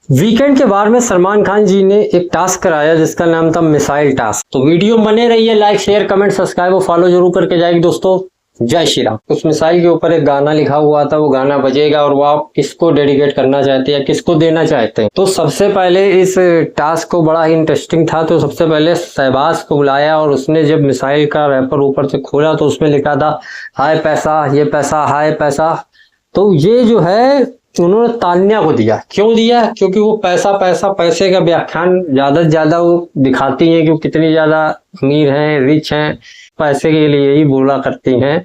Weekend के बारे में सलमान खान जी ने एक टास्क कराया जिसका नाम था मिसाइल टास्क। तो वीडियो बने रहिए, लाइक शेयर कमेंट सब्सक्राइब और फॉलो जरूर करके जाएगी दोस्तों। जय श्री राम। उस मिसाइल के ऊपर एक गाना लिखा हुआ था, वो गाना बजेगा और वो आप किसको डेडिकेट करना चाहते हैं, किसको देना चाहते हैं। तो सबसे पहले इस टास्क को बड़ा ही इंटरेस्टिंग था, तो सबसे पहले शहबाज को बुलाया और उसने जब मिसाइल का रैपर ऊपर से खोला तो उसमें लिखा था हाय पैसा, ये पैसा, हाय पैसा। तो ये जो है उन्होंने तान्या को दिया। क्यों दिया? क्योंकि वो पैसा पैसा पैसे का व्याख्यान ज्यादा से ज्यादा वो दिखाती हैं कि वो कितनी ज्यादा अमीर हैं, रिच हैं। पैसे के लिए ही बोला करती हैं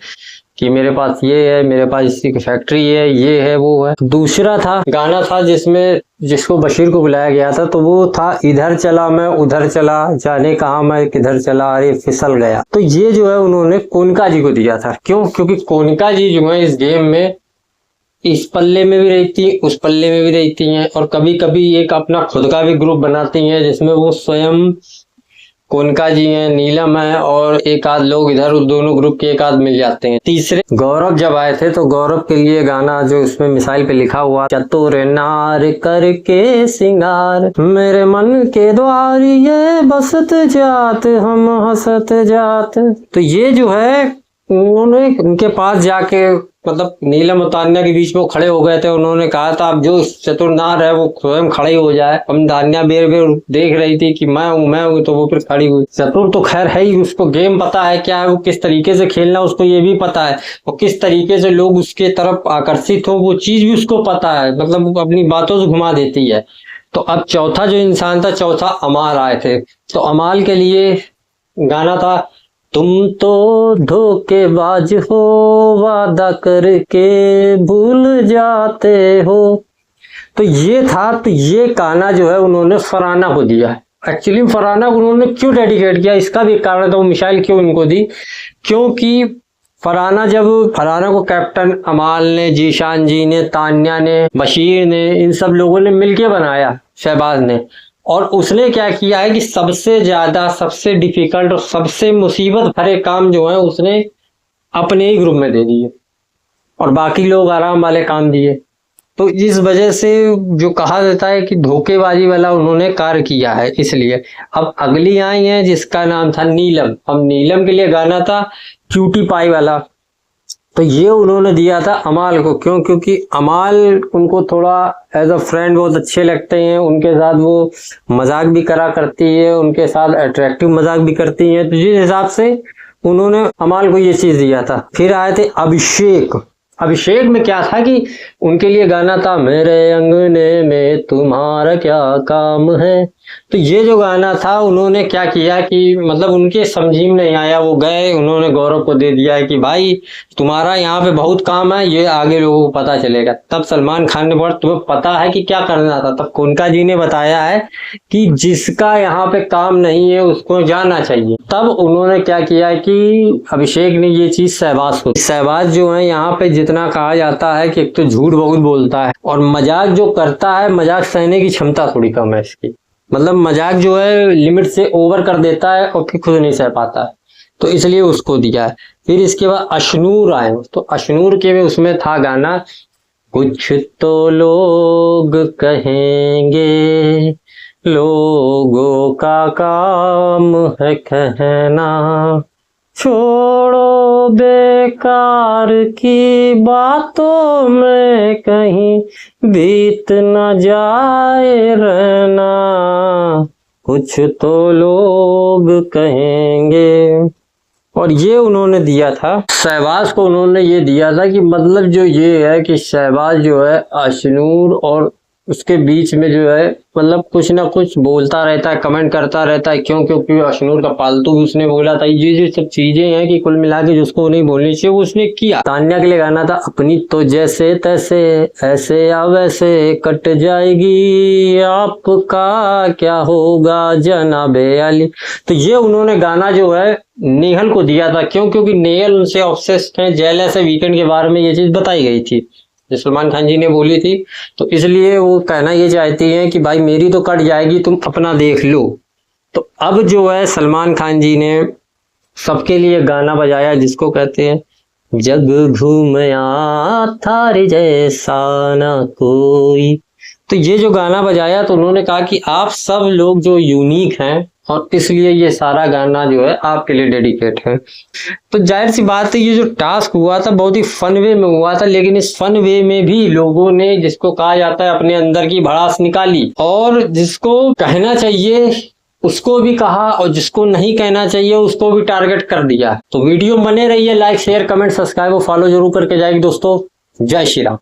कि मेरे पास ये है, मेरे पास इसी की फैक्ट्री है, ये है, वो है। दूसरा था गाना था जिसमें जिसको बशीर को बुलाया गया था, तो वो था इधर चला मैं उधर चला, जाने कहा मैं किधर चला, अरे फिसल गया। तो ये जो है उन्होंने कोनिका जी को दिया था। क्यों? क्योंकि कोनिका जी जो है इस गेम में इस पल्ले में भी रहती, उस पल्ले में भी रहती हैं और कभी कभी एक अपना खुद का भी ग्रुप बनाती हैं जिसमें वो स्वयं कोनिका जी हैं, नीलम है और एक आध लोग इधर दोनों ग्रुप के एक आध मिल जाते हैं। तीसरे गौरव जब आए थे तो गौरव के लिए गाना जो इसमें मिसाइल पे लिखा हुआ, चतुर नार करके सिंगार मेरे मन के द्वार ये बसत जात हम हंसत जात। तो ये जो है उन्होंने उनके पास जाके मतलब नीलम और तान्या के बीच में वो खड़े हो गए थे। उन्होंने कहा था अब जो चतुर नार है वो स्वयं खड़े हो जाए। हम तान्या बेर बेर देख रही थी कि मैं हूँ, तो वो फिर खड़ी हुई। चतुर तो खैर है ही, उसको गेम पता है क्या है, वो किस तरीके से खेलना उसको ये भी पता है और किस तरीके से लोग उसके तरफ आकर्षित हो वो चीज भी उसको पता है। मतलब वो अपनी बातों से घुमा देती है। तो अब चौथा जो इंसान था, चौथा अमाल आए थे। तो अमाल के लिए गाना था तुम तो धोखेबाज हो, वादा करके भूल जाते हो। तो ये था। तो ये गाना जो है उन्होंने फरहाना को दिया है। एक्चुअली फरहाना को उन्होंने क्यों डेडिकेट किया, इसका भी कारण था। वो मिसाइल क्यों इनको दी? क्योंकि फरहाना को कैप्टन अमाल ने, जीशान जी ने, तान्या ने, बशीर ने, इन सब लोगों ने मिलके बनाया, शहबाज ने। और उसने क्या किया है कि सबसे ज्यादा, सबसे डिफिकल्ट और सबसे मुसीबत भरे काम जो है उसने अपने ही ग्रुप में दे दिए और बाकी लोग आराम वाले काम दिए। तो इस वजह से जो कहा जाता है कि धोखेबाजी वाला उन्होंने कार्य किया है। इसलिए अब अगली आई है जिसका नाम था नीलम। अब नीलम के लिए गाना था क्यूटी पाई वाला। तो ये उन्होंने दिया था अमाल को। क्यों? क्योंकि अमाल उनको थोड़ा एज अ फ्रेंड बहुत अच्छे लगते हैं, उनके साथ वो मजाक भी करा करती है, उनके साथ अट्रैक्टिव मजाक भी करती है। तो जिस हिसाब से उन्होंने अमाल को ये चीज दिया था। फिर आए थे अभिषेक। अभिषेक में क्या था कि उनके लिए गाना था मेरे अंगने में तुम्हारा क्या काम है। तो ये जो गाना था उन्होंने क्या किया कि मतलब उनके समझी में नहीं आया, वो गए उन्होंने गौरव को दे दिया है कि भाई तुम्हारा यहाँ पे बहुत काम है, ये आगे लोगों को पता चलेगा। तब सलमान खान ने बोला तुम्हें पता है कि क्या करना था? तब कोनिका जी ने बताया है कि जिसका यहाँ पे काम नहीं है उसको जाना चाहिए। तब उन्होंने क्या किया कि अभिषेक ने ये चीज शहबाज को। शहबाज जो है यहाँ पे जितना कहा जाता है कि एक तो झूठ बहुत बोलता है और मजाक जो करता है, मजाक सहने की क्षमता थोड़ी कम है इसकी। मतलब मजाक जो है लिमिट से ओवर कर देता है और फिर खुद नहीं सह पाता है, तो इसलिए उसको दिया है। फिर इसके बाद अशनूर आए। तो अशनूर के में उसमें था गाना कुछ तो लोग कहेंगे, लोगों का काम है कहना, छोड़ो बेकार की बातों में कहीं बीत न जाए रहना, कुछ तो लोग कहेंगे। और ये उन्होंने दिया था शहबाज को। उन्होंने ये दिया था कि मतलब जो ये है कि शहबाज जो है अशनूर और उसके बीच में जो है मतलब कुछ ना कुछ बोलता रहता है, कमेंट करता रहता है। क्यों? क्योंकि अशनूर का पालतू भी उसने बोला था। ये जो सब चीजें हैं कि कुल मिला के जिसको नहीं बोलनी चाहिए वो उसने किया। तान्या के लिए गाना था अपनी तो जैसे तैसे ऐसे या वैसे कट जाएगी, आपका क्या होगा जनाबे अली। तो ये उन्होंने गाना जो है नेहल को दिया था। क्यों? क्योंकि नेहल उनसे ऑब्सेस्ड है, जेलस है। वीकेंड के बारे में ये चीज बताई गई थी जो सलमान खान जी ने बोली थी, तो इसलिए वो कहना ये चाहती हैं कि भाई मेरी तो कट जाएगी, तुम अपना देख लो। तो अब जो है सलमान खान जी ने सबके लिए गाना बजाया जिसको कहते हैं जग घूमया थारे जैसा ना कोई, तो ये जो गाना बजाया तो उन्होंने कहा कि आप सब लोग जो यूनिक हैं और इसलिए ये सारा गाना जो है आपके लिए डेडिकेट है। तो जाहिर सी बात है ये जो टास्क हुआ था बहुत ही फन वे में हुआ था, लेकिन इस फन वे में भी लोगों ने, जिसको कहा जाता है, अपने अंदर की भड़ास निकाली और जिसको कहना चाहिए उसको भी कहा और जिसको नहीं कहना चाहिए उसको भी टारगेट कर दिया। तो वीडियो बने रहिए, लाइक शेयर कमेंट सब्सक्राइब और फॉलो जरूर करके जाएगी दोस्तों। जय श्री राम।